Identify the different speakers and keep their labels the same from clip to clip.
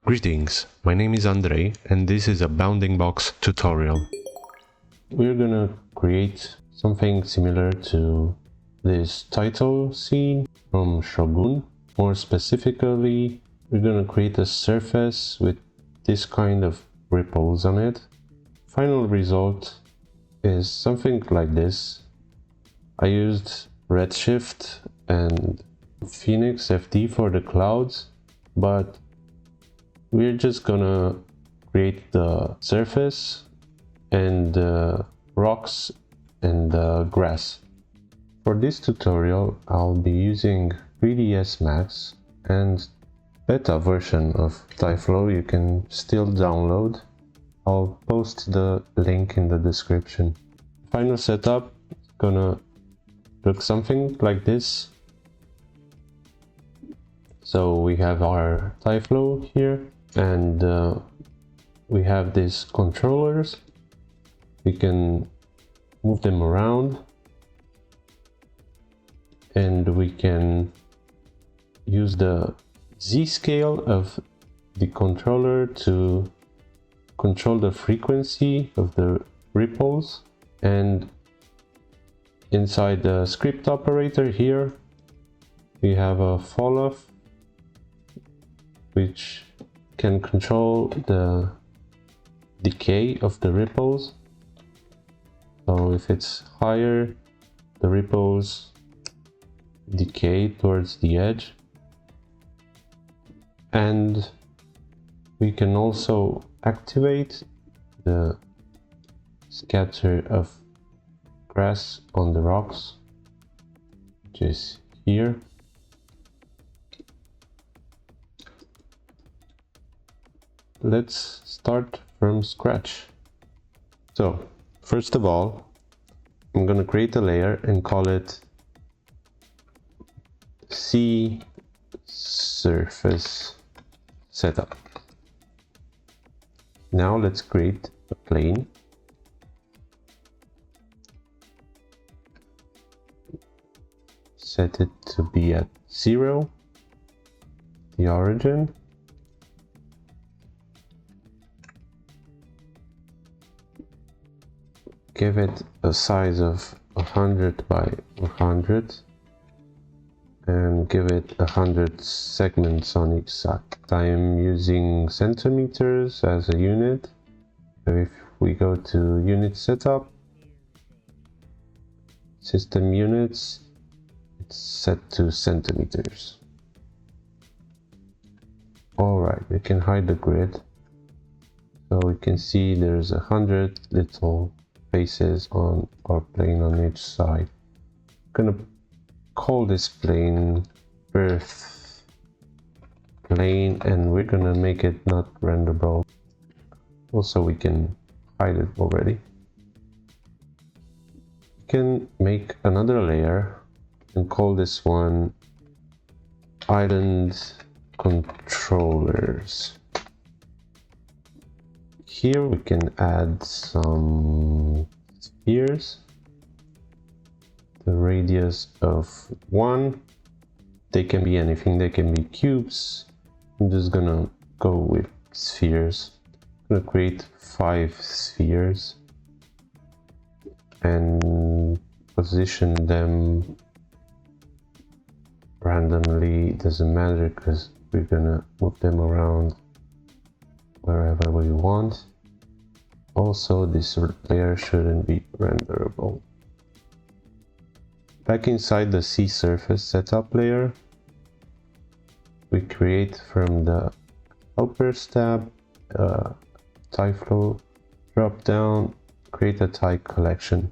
Speaker 1: Greetings, my name is Andrei and this is a bounding box tutorial. We're gonna create something similar to this title scene from Shogun. More specifically, we're gonna create a surface with this kind of ripples on it. Final result is something like this. I used Redshift and Phoenix FD for the clouds, but we're just gonna create the surface and the rocks and the grass. For this tutorial, I'll be using 3ds Max and beta version of TyFlow you can still download. I'll post the link in the description. Final setup is gonna look something like this. So we have our TyFlow here, and we have these controllers. We can move them around, and we can use the Z scale of the controller to control the frequency of the ripples. And inside the script operator here, we have a fall off, which can control the decay of the ripples. So if it's higher, the ripples decay towards the edge. And we can also activate the scatter of grass on the rocks, which is here. Let's start from scratch. So first of all, I'm gonna create a layer and call it Sea Surface Setup. Now let's create a plane. Set it to be at 0, the origin. Give it a size of 100 by 100 and give it 100 segments on each side. I'm using centimeters as a unit. So if we go to unit setup, system units, it's set to centimeters. Alright, we can hide the grid. So we can see there's 100 little faces on our plane on each side. I'm gonna call this plane Earth plane, and we're gonna make it not renderable. Also, we can hide it already. We can make another layer and call this one Island Controllers. Here we can add some spheres, the radius of 1. They can be anything, they can be cubes. I'm just gonna go with spheres. I'm gonna create 5 spheres and position them randomly. It doesn't matter because we're gonna move them around wherever we want. Also, this layer shouldn't be renderable. Back inside the sea surface setup layer, we create from the helpers tab, TyFlow drop down, create a Ty collection.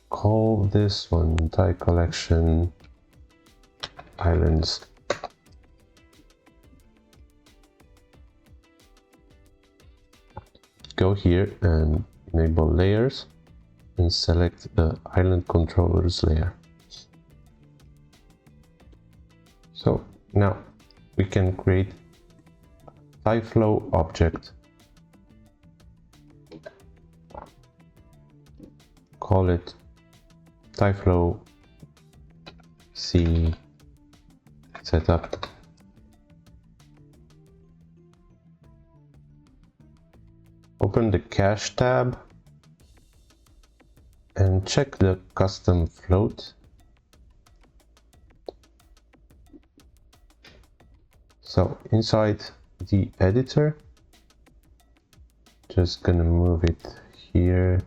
Speaker 1: Call this one Ty collection Islands. Go here and enable layers and select the Island Controllers layer. So now we can create a TyFlow object. Call it TyFlow Sea setup. Open the cache tab and check the custom float. So inside the editor, just gonna move it here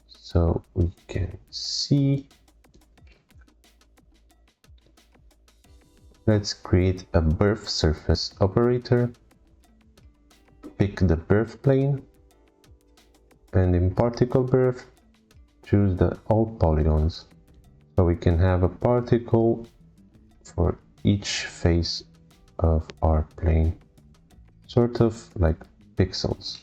Speaker 1: so we can see. Let's create a birth surface operator. Pick the birth plane, and in particle birth, choose the all polygons. So we can have a particle for each face of our plane, sort of like pixels.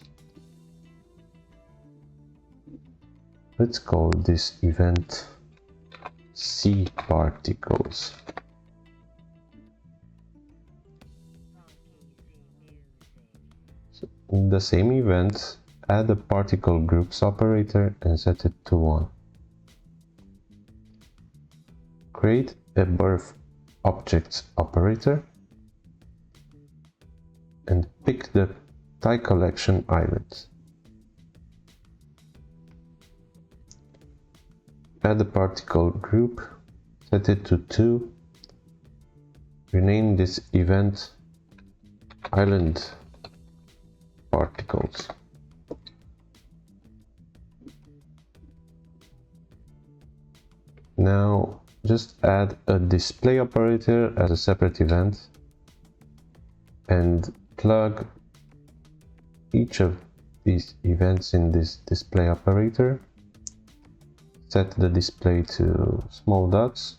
Speaker 1: Let's call this event C particles. So in the same event, add a particle groups operator and set it to 1. Create a birth objects operator and pick the TyCollection island. Add a particle group, set it to 2, rename this event island particles. Now just add a display operator as a separate event and plug each of these events in this display operator. Set the display to small dots,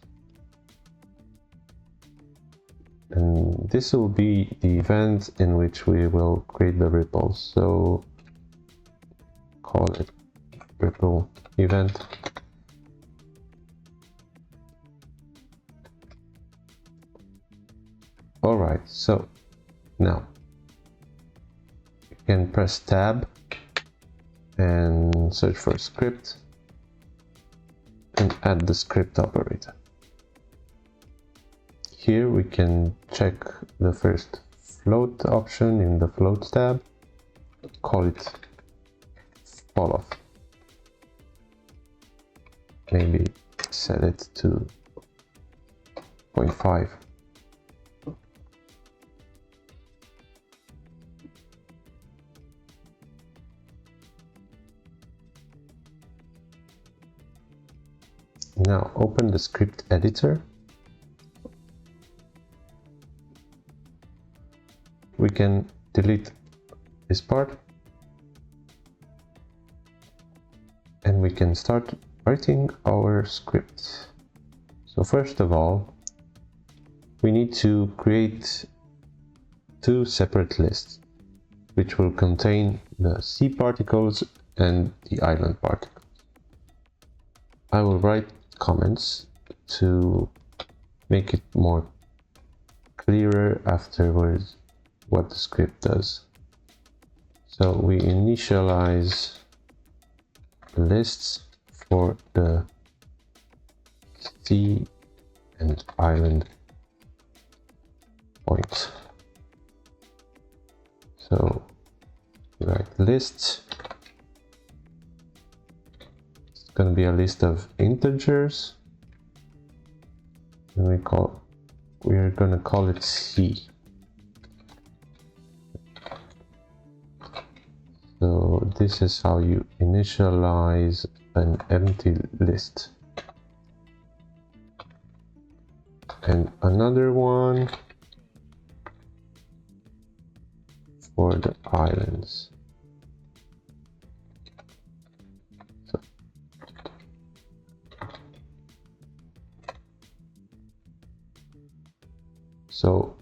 Speaker 1: and this will be the event in which we will create the ripples. So call it ripple event. Alright, so now you can press tab and search for script and add the script operator. Here we can check the first float option in the float tab, call it fall off. Maybe set it to 0.5. Now open the script editor. We can delete this part and we can start writing our script. So first of all, we need to create 2 separate lists which will contain the C particles and the island particles. I will write comments to make it more clearer afterwards what the script does. So we initialize lists for the C and island points. So we write lists. Going to be a list of integers, and we are going to call it C. So this is how you initialize an empty list. And another one for the islands. So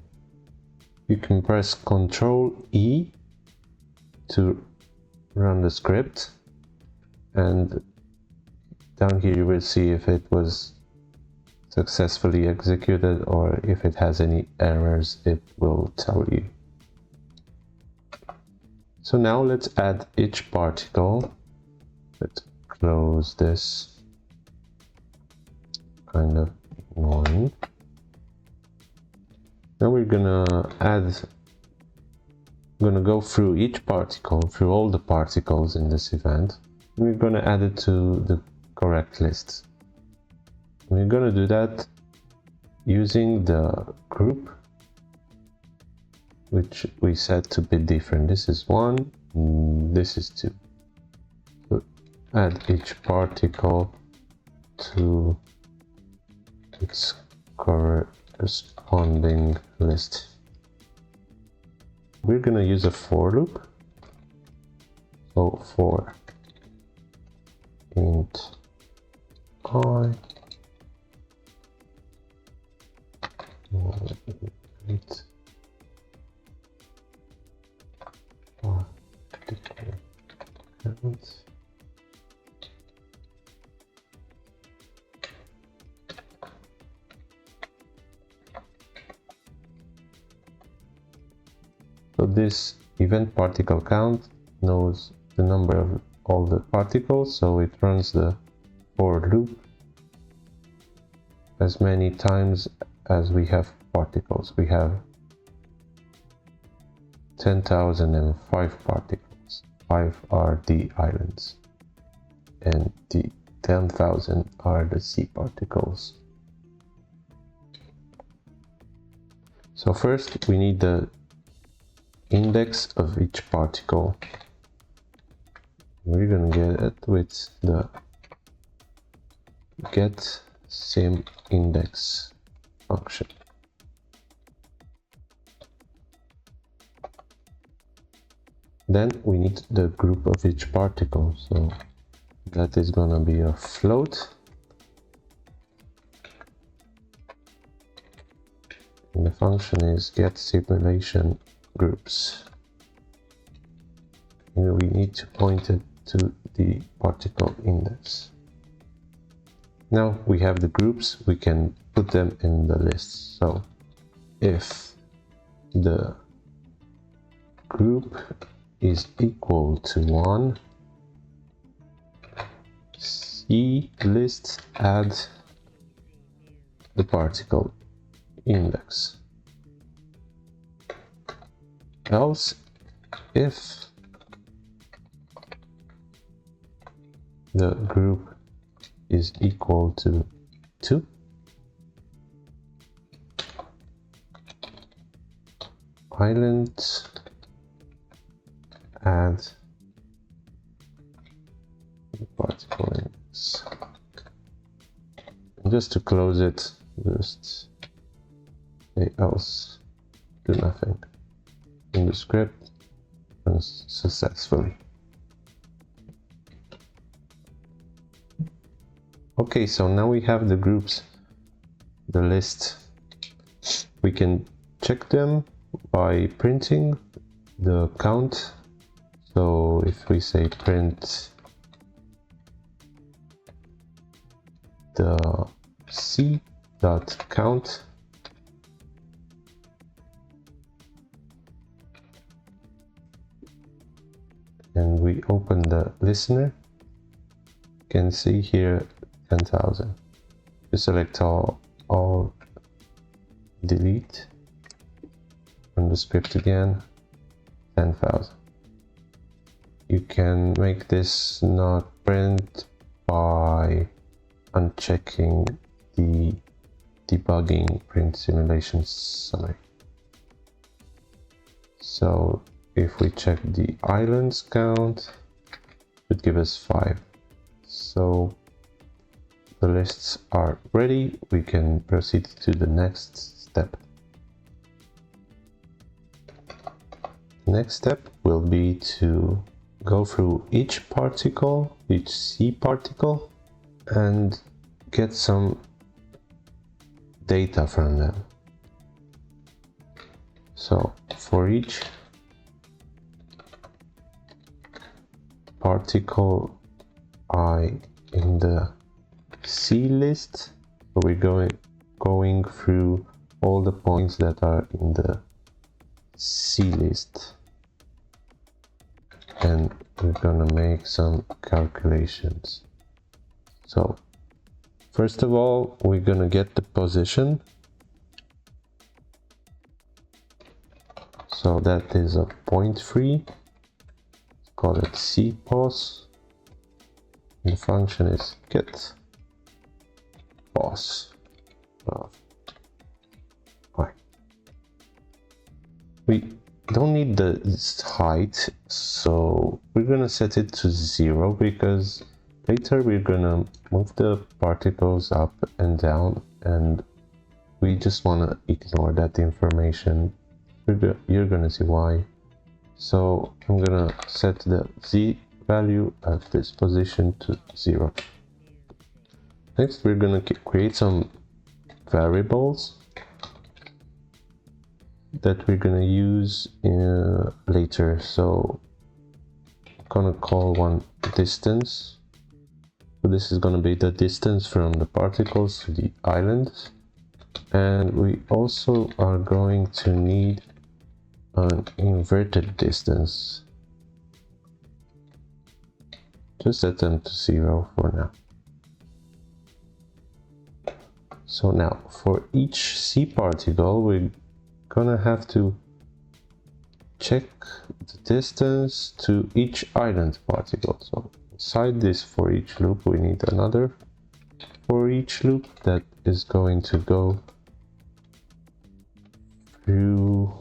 Speaker 1: you can press Ctrl E to run the script, and down here you will see if it was successfully executed or if it has any errors, it will tell you. So now let's add each particle. Let's close this, kind of annoying. Now we're gonna go through each particle, through all the particles in this event. We're gonna add it to the correct list. We're gonna do that using the group, which we set to be different. This is 1, this is 2. So add each particle to its corresponding list. We're gonna use a for loop. So for int I int count. So this event particle count knows the number of all the particles, so it runs the for loop as many times as we have particles. We have 10,005 particles. 5 are the islands, and the 10,000 are the sea particles. So first we need the index of each particle. We're gonna get it with the get sim index function. Then we need the group of each particle, so that is gonna be a float. And the function is get simulation groups. And we need to point it to the particle index. Now we have the groups, we can put them in the list. So if the group is equal to 1, C list add the particle index. Else, if the group is equal to 2, island add the particle index. And just to close it, just say else, do nothing. In the script runs successfully. Okay, so now we have the groups, the list. We can check them by printing the count. So if we say print the c.count, and we open the listener, you can see here 10,000. You select all, delete, run the script again, 10,000. You can make this not print by unchecking the debugging print simulation summary. So if we check the islands count, it would give us 5. So the lists are ready. We can proceed to the next step. The next step will be to go through each particle, each C particle, and get some data from them. So for each particle I in the C list, so we're going through all the points that are in the C list, and we're gonna make some calculations. So first of all, we're gonna get the position So that is a point free. Call it cpos. And the function is get pos. Right. We don't need the height, so we're gonna set it to 0 because later we're gonna move the particles up and down, and we just want to ignore that information. You're gonna see why. So I'm gonna set the z value at this position to 0. Next we're gonna create some variables that we're gonna use later. So I'm gonna call one distance. So this is gonna be the distance from the particles to the island. And we also are going to need an inverted distance. Just set them to 0 for now. So now for each C particle, we're gonna have to check the distance to each island particle. So inside this for each loop, we need another for each loop that is going to go through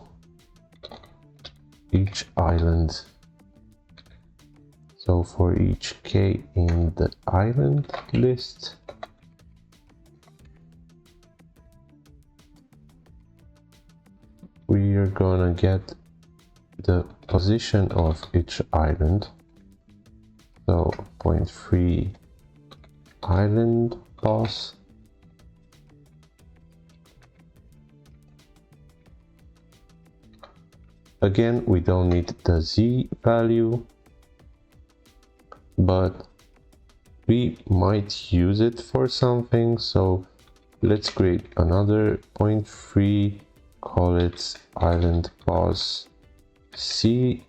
Speaker 1: each island. So for each K in the island list, we are gonna get the position of each island. So 0.3 island pos. Again, we don't need the z value, but we might use it for something. So let's create another 0.3, call it island pos sea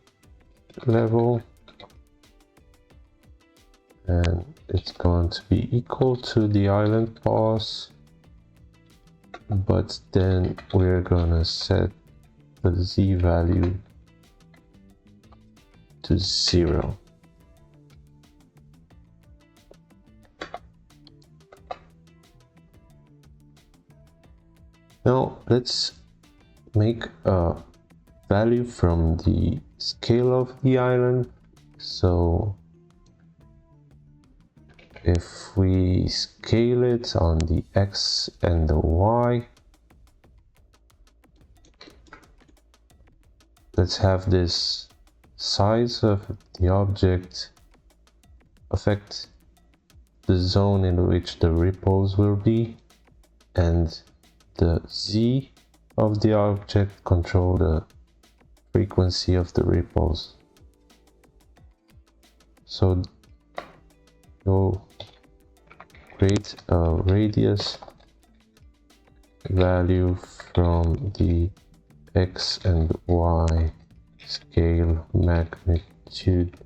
Speaker 1: level, and it's going to be equal to the island pos, but then we're gonna set the z value to 0. Now let's make a value from the scale of the island. So if we scale it on the x and the y, let's have this size of the object affect the zone in which the ripples will be, and the z of the object control the frequency of the ripples. So we'll create a radius value from the x and y scale magnitude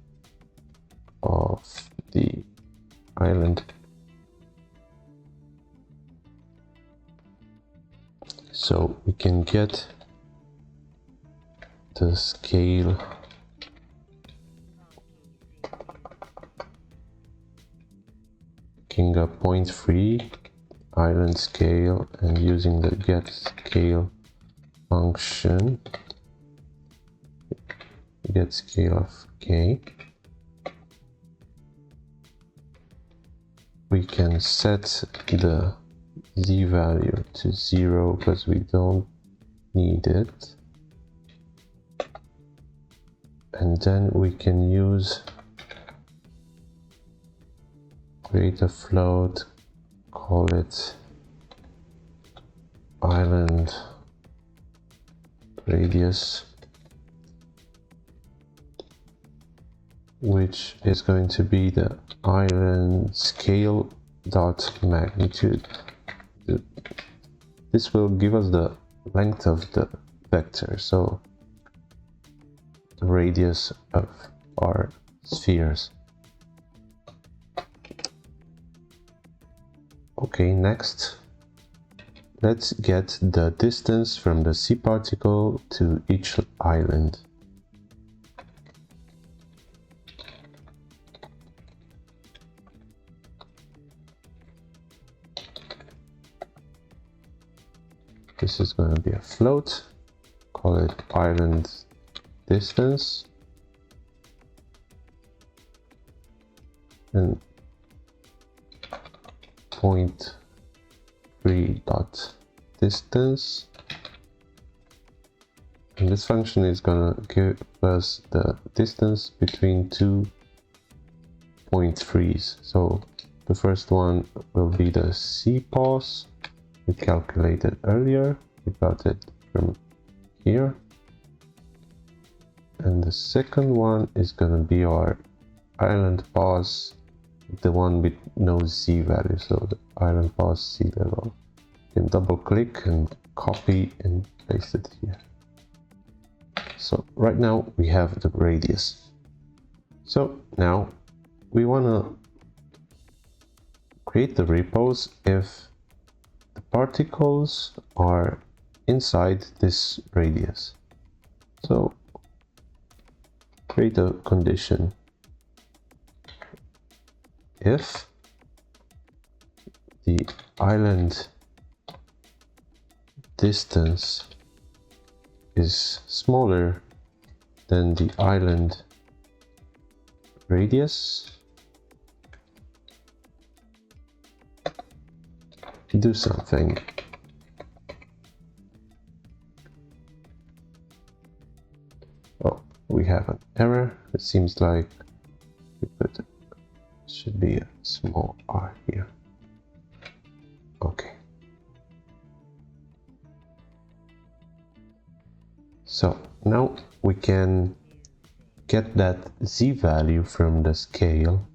Speaker 1: of the island. So we can get the scale making a 0.3 island scale, and using the get scale function, get scale of k, we can set the z value to 0 because we don't need it, and then we can use create a float, call it island radius, which is going to be the island scale dot magnitude. This will give us the length of the vector, so the radius of our spheres. Okay, next let's get the distance from the C particle to each island. This is going to be a float. Call it island distance. And 0.3 dot distance. And this function is going to give us the distance between 2 0.3s. So the first one will be the C pause we calculated earlier. We got it from here. And the second one is going to be our island pause, the one with no Z value, so the island pause sea level. You can double click and copy and paste it here. So right now we have the radius. So now we want to create the repos if the particles are inside this radius. So create a condition. If the island distance is smaller than the island radius, do something. Oh, we have an error. It seems like we put should be a small r here. Okay. So now we can get that Z value from the scale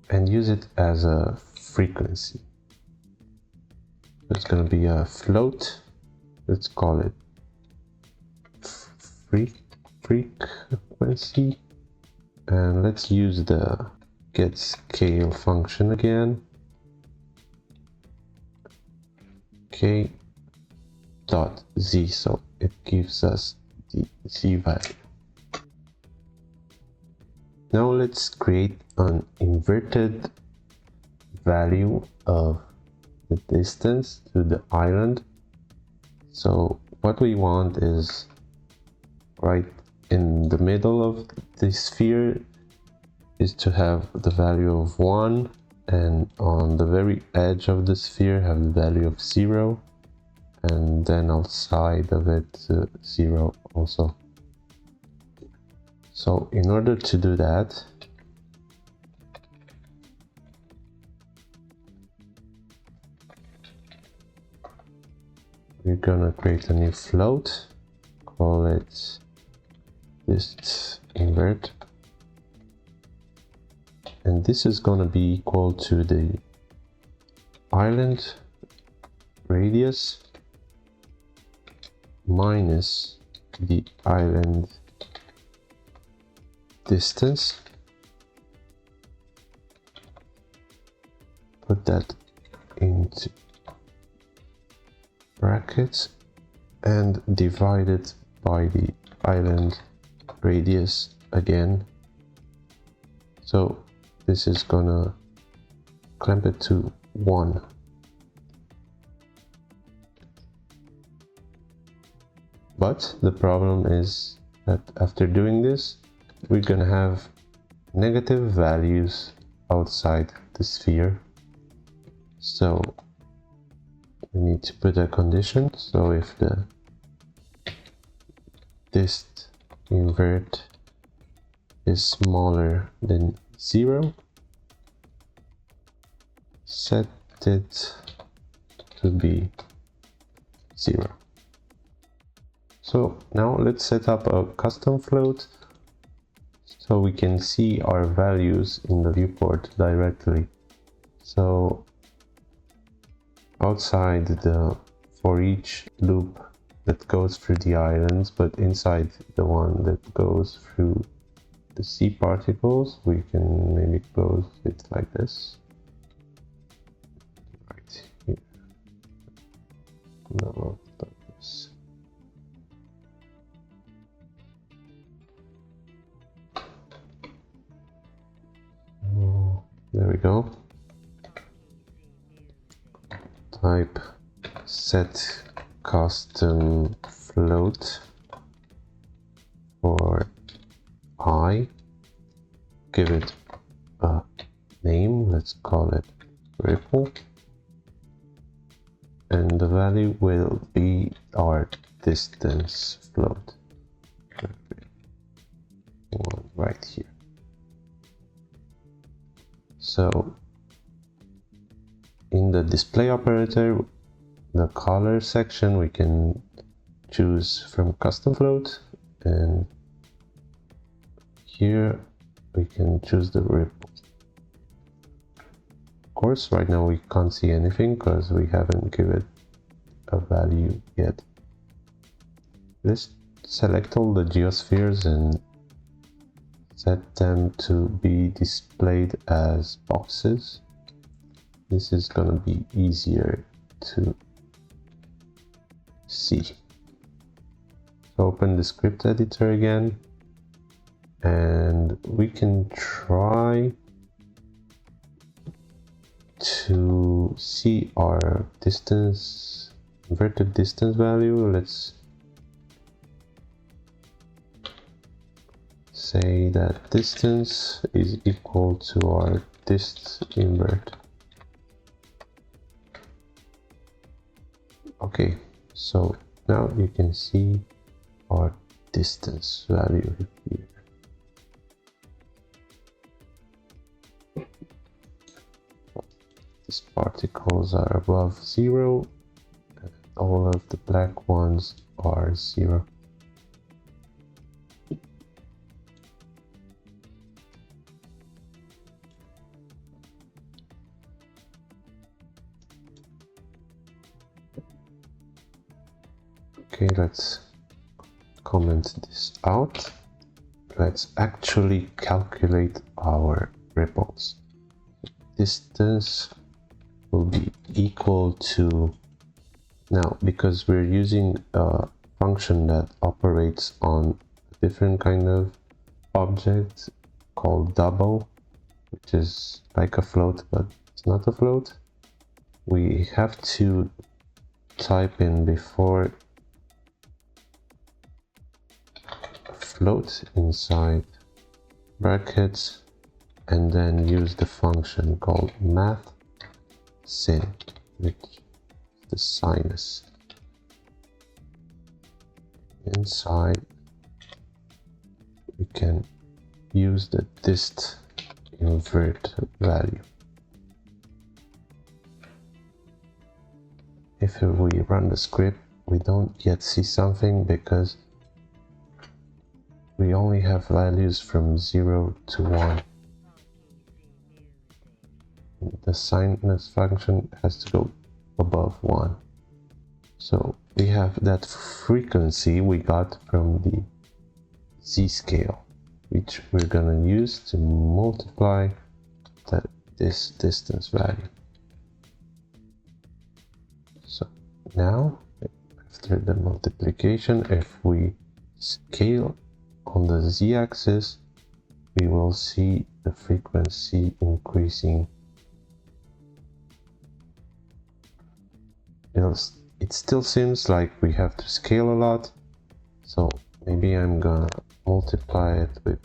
Speaker 1: and use it as a frequency. It's going to be a float. Let's call it frequency, and let's use the get scale function again. K dot Z, so it gives us the Z value. Now let's create an inverted value of the distance to the island. So what we want is right in the middle of the sphere is to have the value of 1, and on the very edge of the sphere have the value of 0, and then outside of it 0 also. So in order to do that, we're gonna create a new float, call it dist invert, and this is gonna be equal to the island radius minus the island distance. Put that into brackets and divide it by the island radius again. So this is gonna clamp it to 1. But the problem is that after doing this, we're gonna have negative values outside the sphere. So we need to put a condition. So if the dist invert is smaller than 0, set it to be 0. So now let's set up a custom float so we can see our values in the viewport directly. So outside the for each loop that goes through the islands, but inside the one that goes through the C particles, we can maybe close it like this. Right here. No, like this. Oh, there we go. Type set custom float for I. Give it a name, let's call it ripple, and the value will be our distance float. One right here. So in the display operator, the color section, we can choose from custom float, and here we can choose the ripple. Of course, right now we can't see anything because we haven't given a value yet. Let's select all the geospheres and set them to be displayed as boxes. This is gonna be easier to see. So open the script editor again, and we can try to see our distance, inverted distance value. Let's say that distance is equal to our dist invert. Okay, so now you can see our distance value here. These particles are above 0, and all of the black ones are 0. Okay, let's comment this out. Let's actually calculate our ripples. Distance will be equal to, now because we're using a function that operates on a different kind of object called double, which is like a float but it's not a float, we have to type in before float inside brackets and then use the function called math sin, which is the sinus. Inside we can use the dist invert value. If we run the script, we don't yet see something because we only have values from 0 to 1. The sinus function has to go above 1. So we have that frequency we got from the z-scale, which we're gonna use to multiply this distance value. So now, after the multiplication, if we scale on the z-axis, we will see the frequency increasing. It still seems like we have to scale a lot, so maybe I'm gonna multiply it with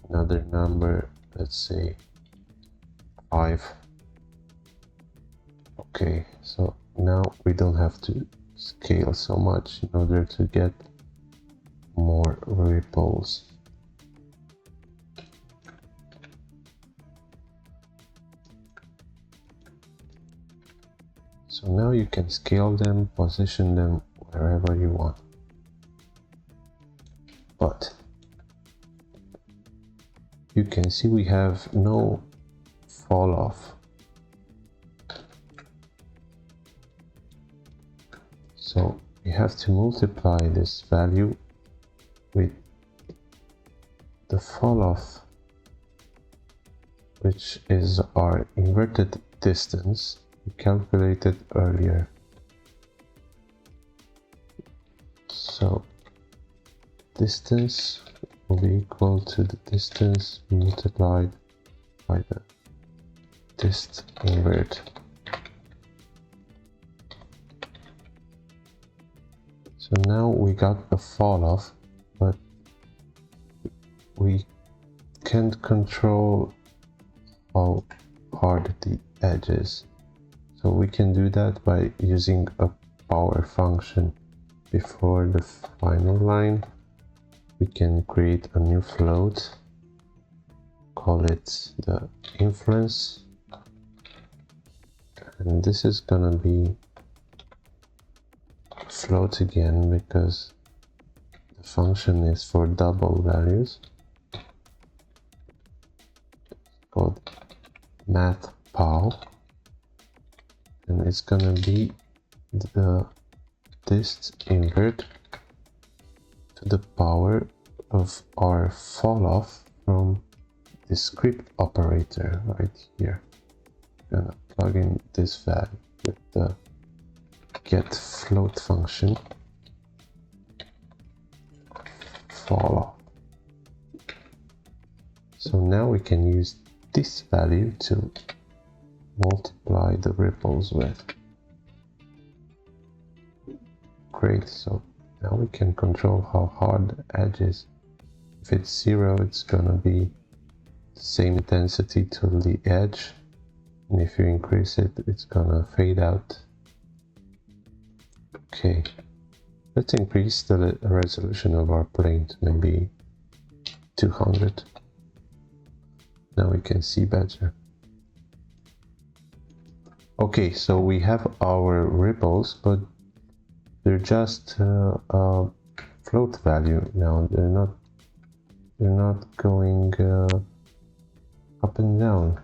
Speaker 1: another number, let's say 5. Okay, so now we don't have to scale so much in order to get more ripples. So now you can scale them, position them wherever you want. But you can see we have no fall off. So we have to multiply this value with the the fall off, which is our inverted distance we calculated earlier. So distance will be equal to the distance multiplied by the dist invert. So now we got a fall off, but we can't control how hard the edge is. So we can do that by using a power function. Before the final line, we can create a new float, call it the influence, and this is gonna be float again because the function is for double values. It's called math_pow, and it's gonna be the dist invert to the power of our fall off from the script operator right here. I'm gonna plug in this value with the get float function, fall off. So now we can use this value to multiply the ripples with. Great, so now we can control how hard the edge is. If it's 0, it's gonna be the same intensity to the edge, and if you increase it, it's gonna fade out. Okay, let's increase the resolution of our plane to maybe 200. Now we can see better. Okay, so we have our ripples, but they're just a float value now. They're not going up and down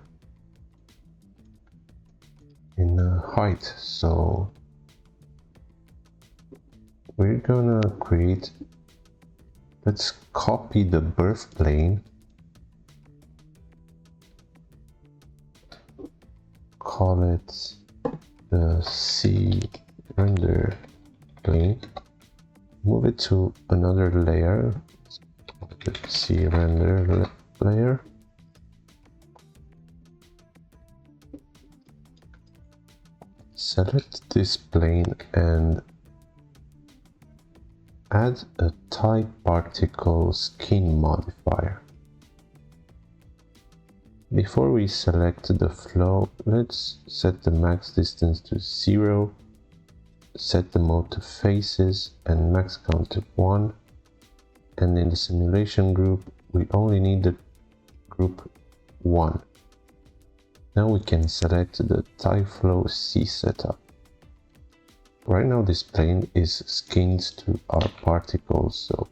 Speaker 1: in height. So we're gonna create. Let's copy the birth plane. Call it the C render plane. Move it to another layer. The C render layer. Select this plane and add a TyParticle skin modifier. Before we select the flow, let's set the max distance to 0, set the mode to faces and max count to 1, and in the simulation group we only need the group 1. Now we can select the TyFlow C setup. Right now this plane is skinned to our particles, so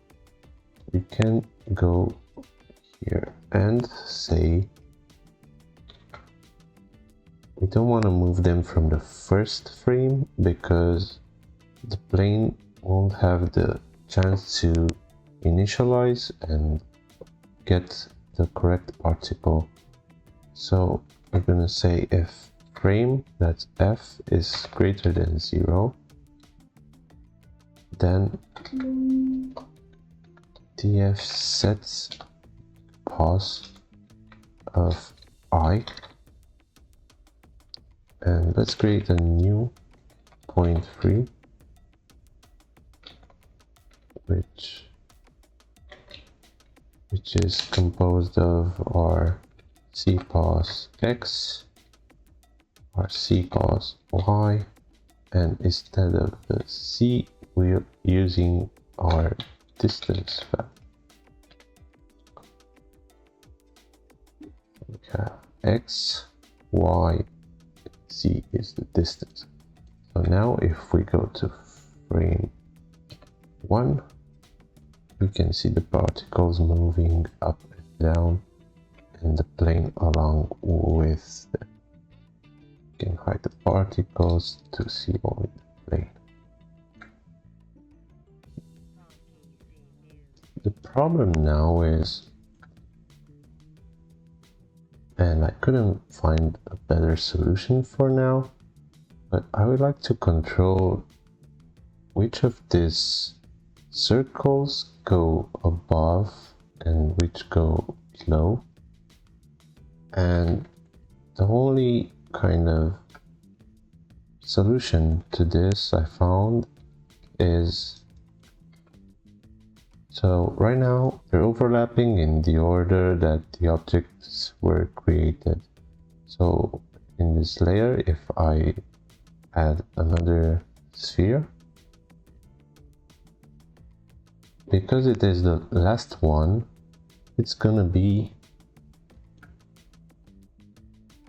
Speaker 1: we can go here and say we don't want to move them from the first frame because the plane won't have the chance to initialize and get the correct particle. So we're gonna say if frame, that's f, is greater than 0, then df sets pos of I, and let's create a new point 3, which is composed of our cpos x, our cpos y, and instead of the c, we're using our distance value. We have x, y, c is the distance. So now if we go to frame 1, we can see the particles moving up and down in the plane along with them. You can hide the particles to see only the plane. The problem now is and I couldn't find a better solution for now, but I would like to control which of these circles go above and which go below. And the only kind of solution to this I found is, so right now they're overlapping in the order that the objects were created. So in this layer, if I add another sphere, because it is the last one, it's gonna be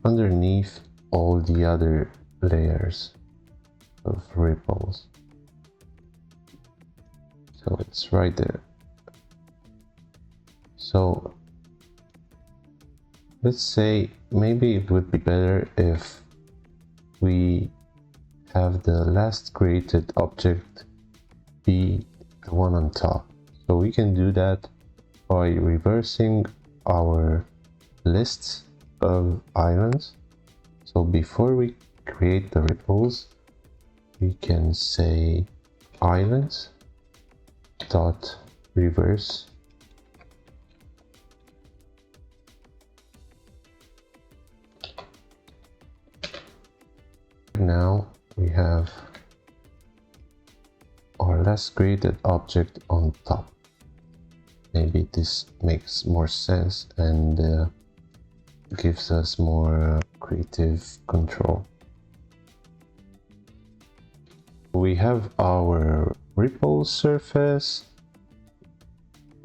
Speaker 1: underneath all the other layers of ripples. So it's right there. So let's say maybe it would be better if we have the last created object be the one on top. So we can do that by reversing our lists of islands. So before we create the ripples, we can say islands dot reverse now we have our last created object on top. Maybe this makes more sense and gives us more creative control. We have our ripple surface.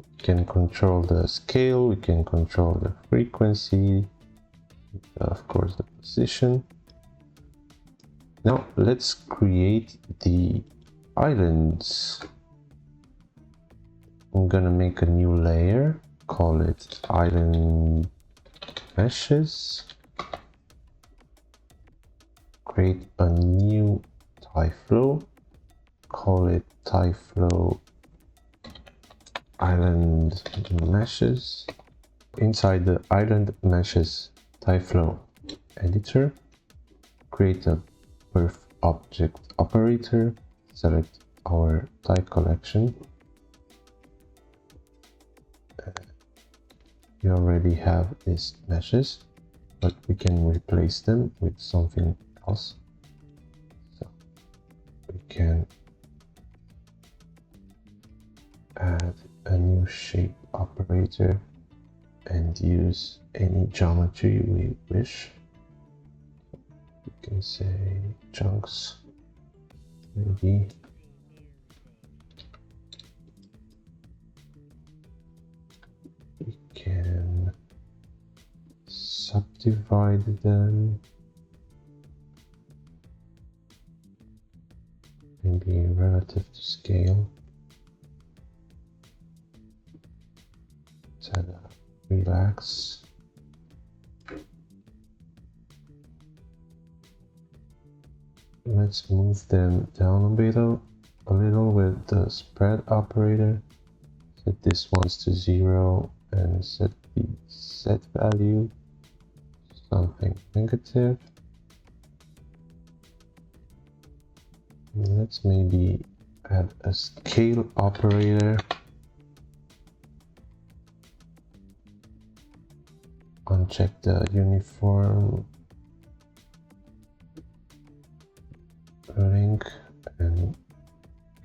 Speaker 1: We can control the scale, we can control the frequency, of course the position. Now let's create the islands. I'm gonna make a new layer, call it island meshes, create a new TyFlow, call it TyFlow island meshes. Inside the island meshes TyFlow editor, create a perf object operator, select our Ty collection. We already have these meshes, but we can replace them with something else. So we can add a new shape operator and use any geometry we wish. We can say chunks, maybe. We can subdivide them, maybe relative to scale. Set a relax. Let's move them down a little with the spread operator. Set this ones to 0 and set the set value something negative. Let's maybe add a scale operator. Uncheck the uniform link and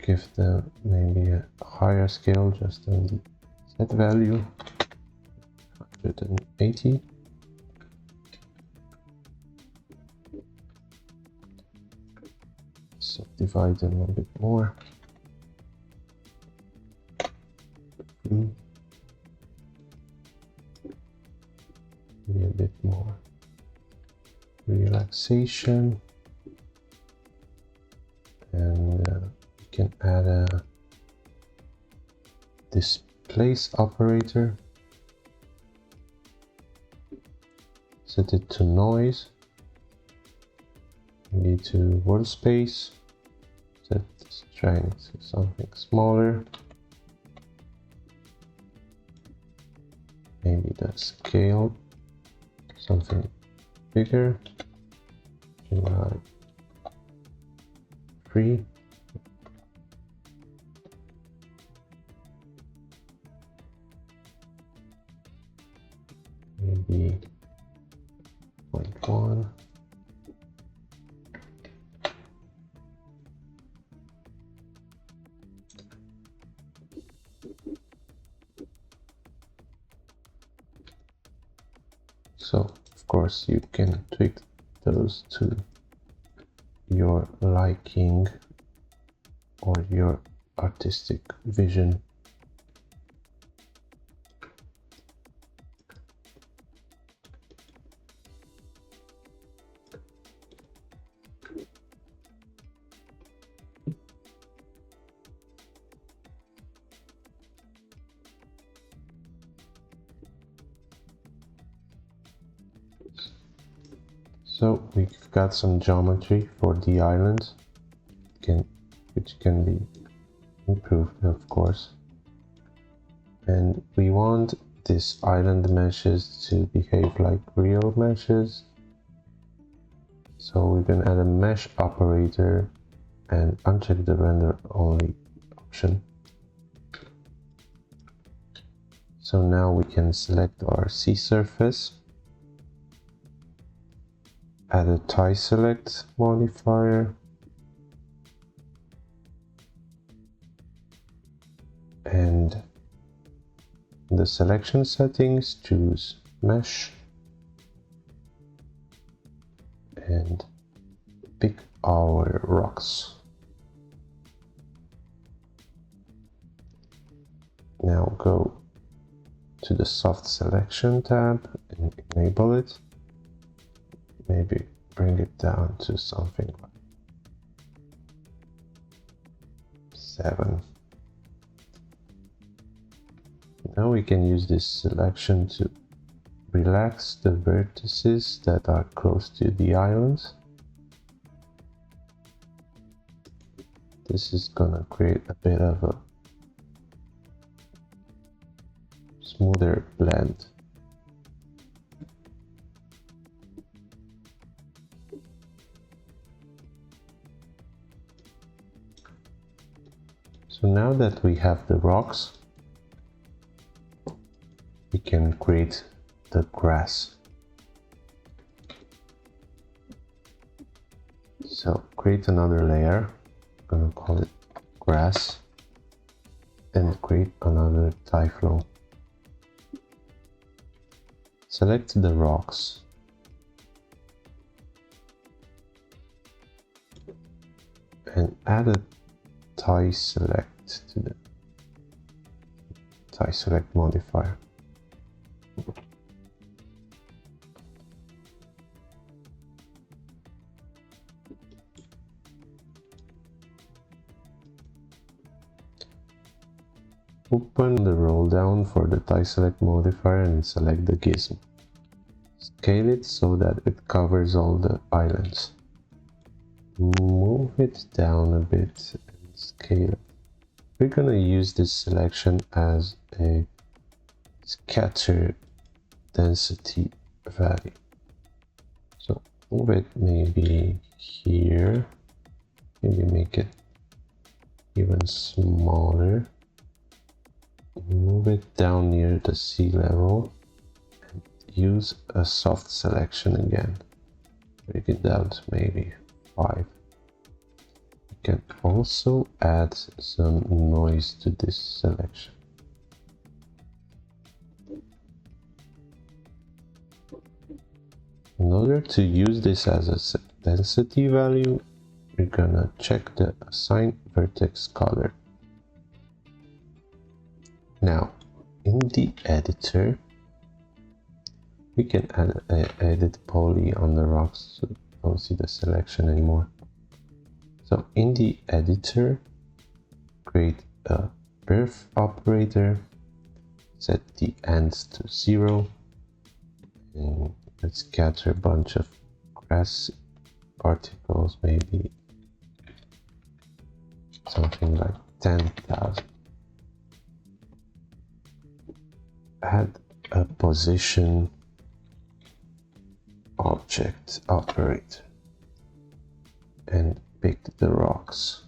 Speaker 1: give them maybe a higher scale just on the set value, 180. Subdivide them a bit more. Maybe a bit more relaxation. And we can add a displace operator, set it to noise, maybe to world space, set the strength to something smaller, maybe the scale something bigger, like 3. Maybe 0.1. So of course you can tweak those to your liking or your artistic vision. So we've got some geometry for the island, which can be improved, of course. And we want this island meshes to behave like real meshes. So we can add a mesh operator and uncheck the render only option. So now we can select our sea surface, add a TySelect modifier, and in the selection settings choose mesh and pick our rocks. Now go to the soft selection tab and enable it. Maybe bring it down to something like 7. Now we can use this selection to relax the vertices that are close to the islands. This is gonna create a bit of a smoother blend. So now that we have the rocks, we can create the grass. So create another layer, I'm gonna call it grass, and create another TyFlow. Select the rocks. And add a TySelect to the TySelect modifier. Open the roll down for the TySelect modifier and select the gizmo. Scale it so that it covers all the islands. Move it down a bit and scale it. We're gonna use this selection as a scatter density value. So move it maybe here, maybe make it even smaller. Move it down near the sea level and use a soft selection again. Break it down to maybe 5. You can also add some noise to this selection. In order to use this as a density value, we're gonna check the assign vertex color. Now, in the editor, we can add an edit poly on the rocks, so you don't see the selection anymore. So in the editor, create a perf operator, set the ends to 0, and let's scatter a bunch of grass particles, maybe something like 10,000. Add a position object operator and pick the rocks.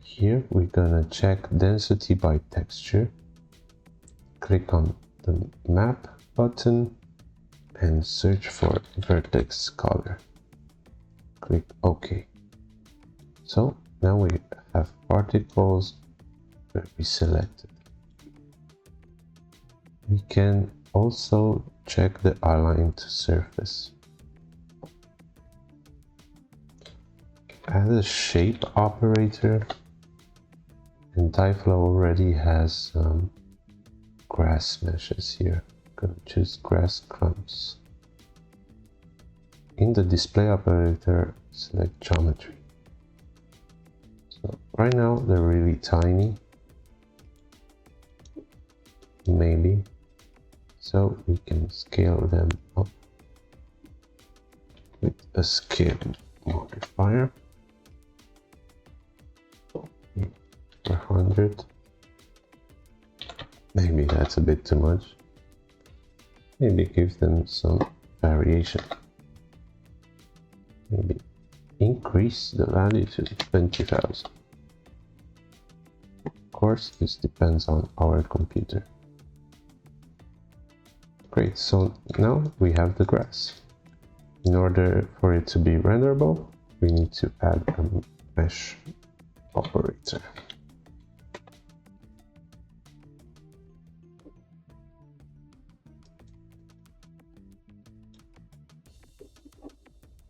Speaker 1: Here we're gonna check density by texture. Click on the map button and search for vertex color. Click OK. So now we have particles where we selected. We can also check the aligned surface. Add a shape operator, and TyFlow already has grass meshes here. I'm gonna choose grass clumps. In the display operator, select geometry. So right now they're really tiny, maybe, so we can scale them up with a scale modifier. 100. Maybe that's a bit too much. Maybe give them some variation. Maybe increase the value to 20,000. Of course, this depends on our computer. Great, so now we have the grass. In order for it to be renderable, we need to add a mesh operator.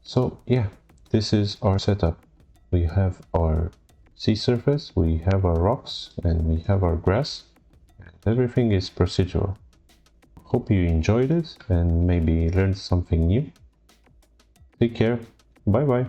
Speaker 1: So yeah, this is our setup. We have our sea surface, we have our rocks, and we have our grass. And everything is procedural. Hope you enjoyed it and maybe learned something new. Take care. Bye bye.